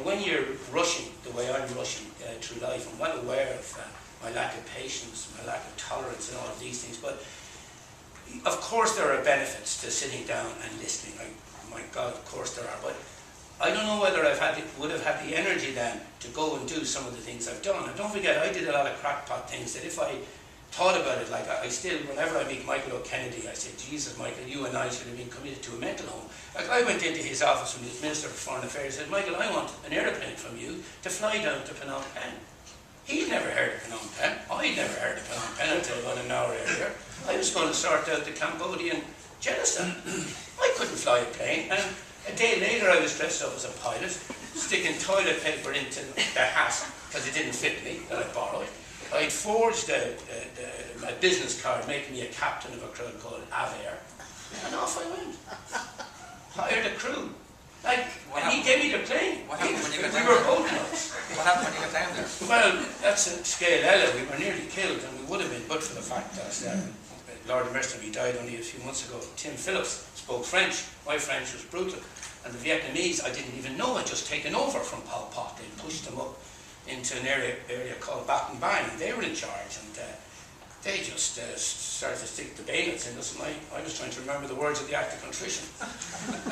when you're rushing the way I'm rushing through life, I'm well aware of my lack of patience, my lack of tolerance and all of these things, but of course there are benefits to sitting down and listening. My God, of course there are, but I don't know whether would have had the energy then to go and do some of the things I've done. And don't forget, I did a lot of crackpot things that if I thought about it, like I still, whenever I meet Michael O'Kennedy, I say, Jesus, Michael, you and I should have been committed to a mental home. Like I went into his office when he was Minister for Foreign Affairs and said, Michael, I want an aeroplane from you to fly down to Phnom Penh. He'd never heard of Phnom Penh. I'd never heard of Phnom Penh until about an hour earlier. I was going to sort out the Cambodian genocide. I couldn't fly a plane, and a day later I was dressed up as a pilot, sticking toilet paper into the hat because it didn't fit me, that I borrowed. I'd forged a business card making me a captain of a crew called Avair, and off I went. Hired a crew. And he gave me the plane. What happened when you got down We were there? both nuts. What happened when you got down there? Well, that's a scale Ella. We were nearly killed, and we would have been, but for the fact that Lord of Mercy, he died only a few months ago. Tim Phillips spoke French. My French was brutal. And the Vietnamese, I didn't even know, had just taken over from Pol Pot. They pushed them up into an area called Baton Bang, and they were in charge, and they just started to stick the bayonets in us, and I was trying to remember the words of the Act of Contrition.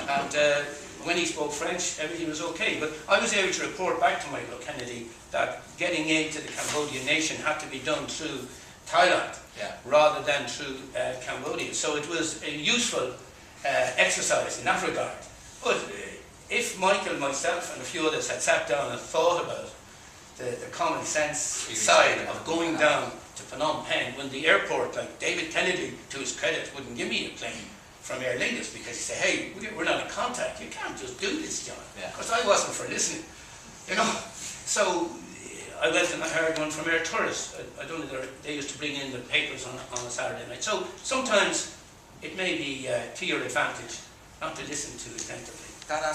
And when he spoke French, everything was okay. But I was able to report back to Michael Kennedy that getting aid to the Cambodian nation had to be done through Thailand, rather than through Cambodia. So it was a useful exercise in that regard. But if Michael, myself and a few others had sat down and thought about the common sense side of going down to Phnom Penh, when the airport, like David Kennedy, to his credit, wouldn't give me a plane from Aer Lingus because he said, hey, we're not in contact, you can't just do this, John. Because I wasn't for listening, So I went and I hired one from Air Tourist. I don't know, they used to bring in the papers on a Saturday night. So sometimes it may be to your advantage not to listen too attentively.